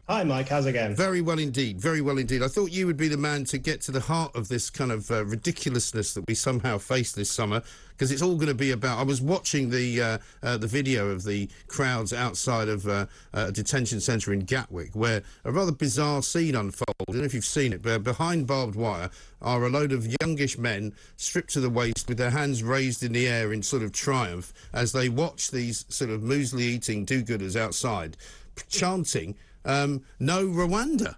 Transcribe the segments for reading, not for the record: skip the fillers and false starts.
Hi, Mike. How's it going? Very well indeed. Very well indeed. I thought you would be the man to get to the heart of this kind of ridiculousness that we somehow face this summer, because it's all going to be about... I was watching the video of the crowds outside of a detention centre in Gatwick, where a rather bizarre scene unfolded. I don't know if you've seen it, but behind barbed wire are a load of youngish men stripped to the waist with their hands raised in the air in sort of triumph as they watch these sort of muesli-eating do-gooders outside chanting... no Rwanda.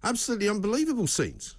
Absolutely unbelievable scenes.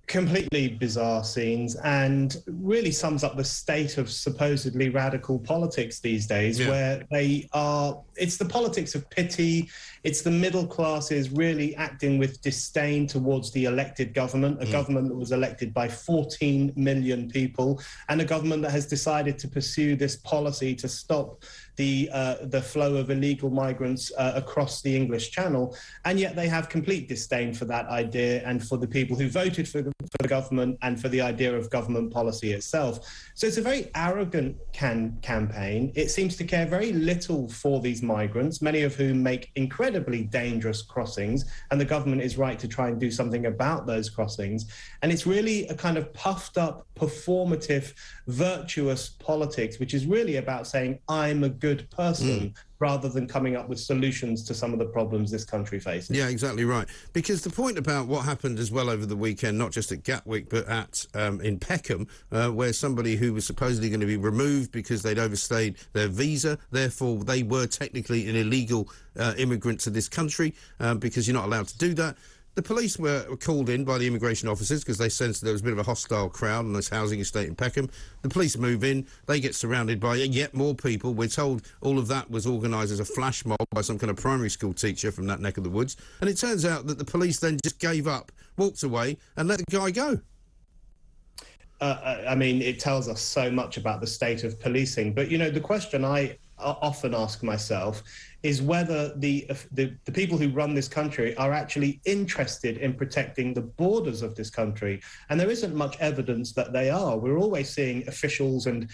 Completely bizarre scenes, and really sums up the state of supposedly radical politics these days, where it's the politics of pity. It's the middle classes really acting with disdain towards the elected government, a government that was elected by 14 million people, and a government that has decided to pursue this policy to stop the flow of illegal migrants across the English Channel. And yet they have complete disdain for that idea and for the people who voted for the government and for the idea of government policy itself. So it's a very arrogant campaign. It seems to care very little for these migrants, many of whom make incredibly dangerous crossings, and the government is right to try and do something about those crossings. And it's really a kind of puffed up, performative, virtuous politics, which is really about saying, I'm a good person, rather than coming up with solutions to some of the problems this country faces. Yeah, exactly right. Because the point about what happened as well over the weekend, not just at Gatwick, but at in Peckham, where somebody who was supposedly going to be removed because they'd overstayed their visa, therefore they were technically an illegal immigrant to this country, because you're not allowed to do that. The police were called in by the immigration officers because they sensed there was a bit of a hostile crowd on this housing estate in Peckham. The police move in. They get surrounded by yet more people. We're told all of that was organised as a flash mob by some kind of primary school teacher from that neck of the woods. And it turns out that the police then just gave up, walked away and let the guy go. I mean, it tells us so much about the state of policing. But, you know, the question I often ask myself is whether the people who run this country are actually interested in protecting the borders of this country. And there isn't much evidence that they are. We're always seeing officials and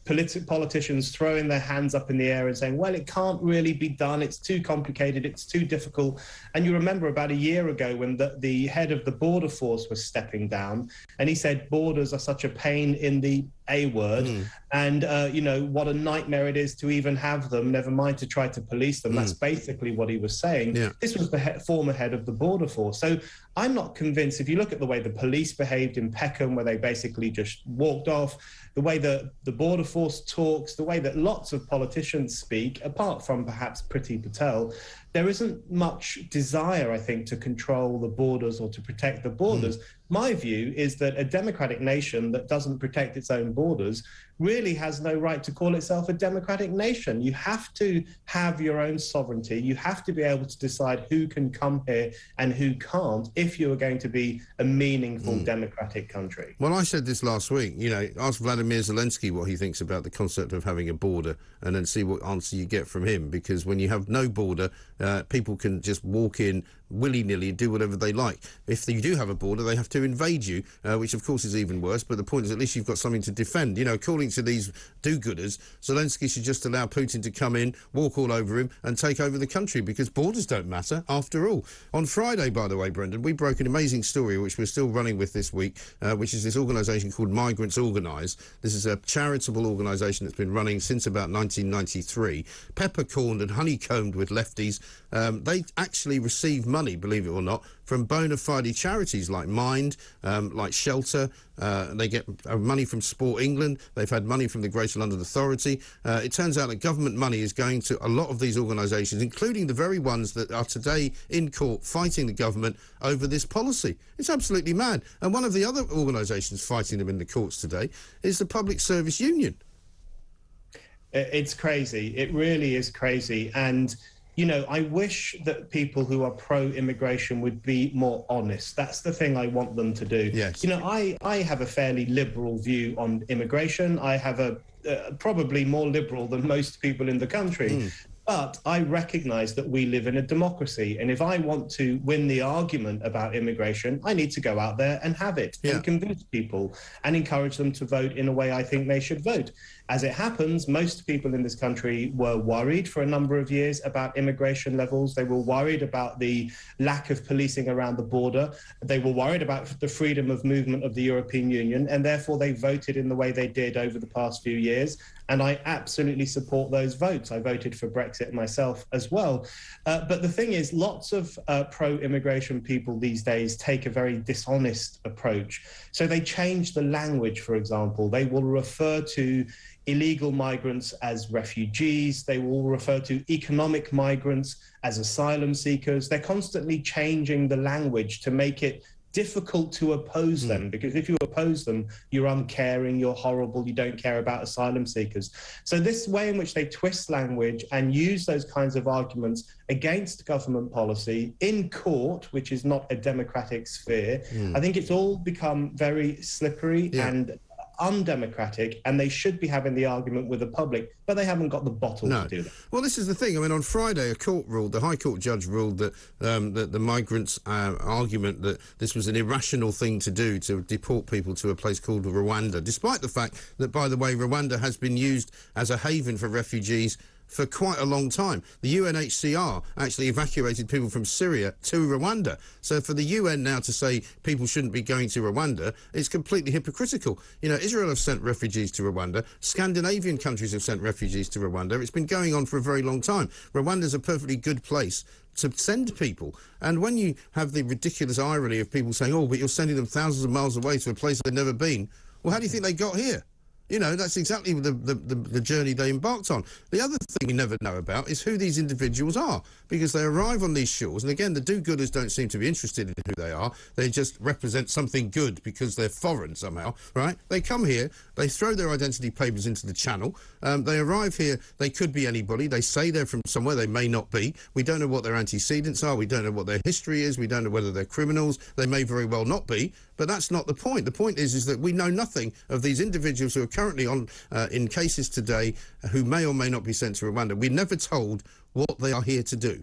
politicians throwing their hands up in the air and saying, well, it can't really be done. It's too complicated. It's too difficult. And you remember about a year ago when the head of the border force was stepping down, and he said borders are such a pain in the A word. And, you know, what a nightmare it is to even have them, never mind to try to police them. That's basically what he was saying. This was the former head of the border force. So I'm not convinced. If you look at the way the police behaved in Peckham, where they basically just walked off, the way the border force talks, the way that lots of politicians speak, apart from perhaps Priti Patel, there isn't much desire, I think, to control the borders or to protect the borders. My view is that a democratic nation that doesn't protect its own borders really has no right to call itself a democratic nation. You have to have your own sovereignty. You have to be able to decide who can come here and who can't if you are going to be a meaningful democratic country. Well, I said this last week, you know, ask Vladimir Zelensky what he thinks about the concept of having a border and then see what answer you get from him, because when you have no border, people can just walk in willy-nilly and do whatever they like. If you do have a border, they have to invade you, which of course is even worse, but the point is at least you've got something to defend. You know, according to these do-gooders, Zelensky should just allow Putin to come in, walk all over him and take over the country, because borders don't matter after all. On Friday, by the way, Brendan, we broke an amazing story which we're still running with this week, which is this organisation called Migrants Organise. This is a charitable organisation that's been running since about 1993, peppercorned and honeycombed with lefties. They actually receive money, believe it or not, from bona fide charities like Mind, like Shelter. They get money from Sport England. They've had money from the Greater London Authority. It turns out that government money is going to a lot of these organisations, including the very ones that are today in court fighting the government over this policy. It's absolutely mad. And one of the other organisations fighting them in the courts today is the Public Service Union. It's crazy. It really is crazy. And you know, I wish that people who are pro-immigration would be more honest. That's the thing I want them to do. Yes. You know, I have a fairly liberal view on immigration. I have a probably more liberal than most people in the country. But I recognise that we live in a democracy, and if I want to win the argument about immigration, I need to go out there and have it and convince people and encourage them to vote in a way I think they should vote. As it happens, most people in this country were worried for a number of years about immigration levels. They were worried about the lack of policing around the border. They were worried about the freedom of movement of the European Union, and therefore they voted in the way they did over the past few years. And I absolutely support those votes. I voted for Brexit myself as well. But the thing is, lots of pro-immigration people these days take a very dishonest approach. So they change the language, for example. They will refer to illegal migrants as refugees. They will refer to economic migrants as asylum seekers. They're constantly changing the language to make it difficult to oppose them, because if you oppose them, you're uncaring, you're horrible, you don't care about asylum seekers. So this way in which they twist language and use those kinds of arguments against government policy in court, which is not a democratic sphere, I think it's all become very slippery and undemocratic, and they should be having the argument with the public, but they haven't got the bottle to do that. Well, this is the thing. I mean, on Friday, the High Court judge ruled that the migrants' argument that this was an irrational thing to do, to deport people to a place called Rwanda, despite the fact that, by the way, Rwanda has been used as a haven for refugees for quite a long time. The UNHCR actually evacuated people from Syria to Rwanda. So for the UN now to say people shouldn't be going to Rwanda is completely hypocritical. You know, Israel have sent refugees to Rwanda. Scandinavian countries have sent refugees to Rwanda. It's been going on for a very long time. Rwanda's a perfectly good place to send people. And when you have the ridiculous irony of people saying, oh, but you're sending them thousands of miles away to a place they've never been, well, how do you think they got here? You know, that's exactly the journey they embarked on. The other thing we never know about is who these individuals are, because they arrive on these shores, and again, the do-gooders don't seem to be interested in who they are. They just represent something good because they're foreign somehow, right? They come here, they throw their identity papers into the channel, they arrive here, they could be anybody, they say they're from somewhere, they may not be. We don't know what their antecedents are, we don't know what their history is, we don't know whether they're criminals, they may very well not be, but that's not the point. The point is that we know nothing of these individuals who are currently on in cases today who may or may not be sent to Rwanda. We're never told what they are here to do.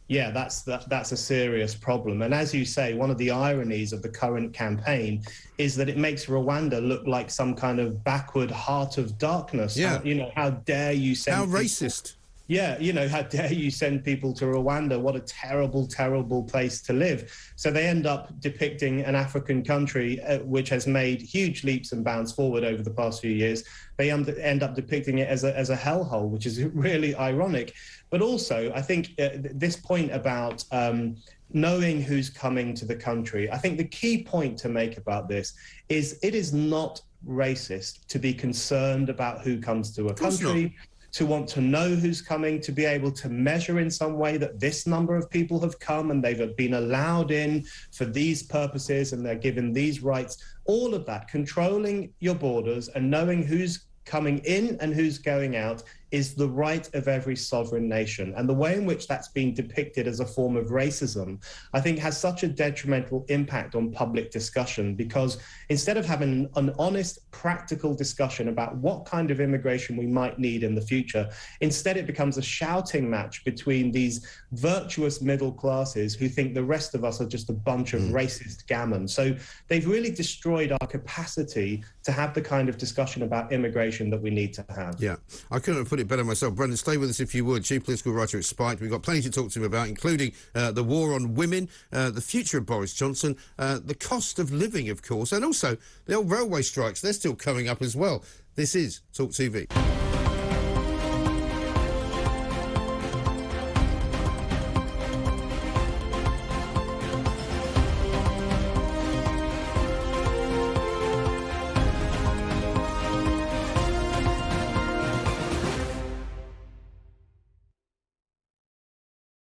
Yeah, that's a serious problem. And as you say, one of the ironies of the current campaign is that it makes Rwanda look like some kind of backward heart of darkness. Yeah. How dare you send How people... racist. Yeah, how dare you send people to Rwanda? What a terrible, terrible place to live. So they end up depicting an African country which has made huge leaps and bounds forward over the past few years. They end up depicting it as a hellhole, which is really ironic. But also, I think this point about knowing who's coming to the country, I think the key point to make about this is it is not racist to be concerned about who comes to a country, to want to know who's coming, to be able to measure in some way that this number of people have come and they've been allowed in for these purposes and they're given these rights. All of that, controlling your borders and knowing who's coming in and who's going out is the right of every sovereign nation. And the way in which that's been depicted as a form of racism, I think has such a detrimental impact on public discussion, because instead of having an honest, practical discussion about what kind of immigration we might need in the future, instead it becomes a shouting match between these virtuous middle classes who think the rest of us are just a bunch of racist gammon. So they've really destroyed our capacity to have the kind of discussion about immigration that we need to have. Yeah, I couldn't have put it better myself. Brendan, stay with us if you would. Chief political writer at Spiked. We've got plenty to talk to him about, including the war on women, the future of Boris Johnson, the cost of living, of course, and also the old railway strikes. They're still coming up as well. This is talkTV.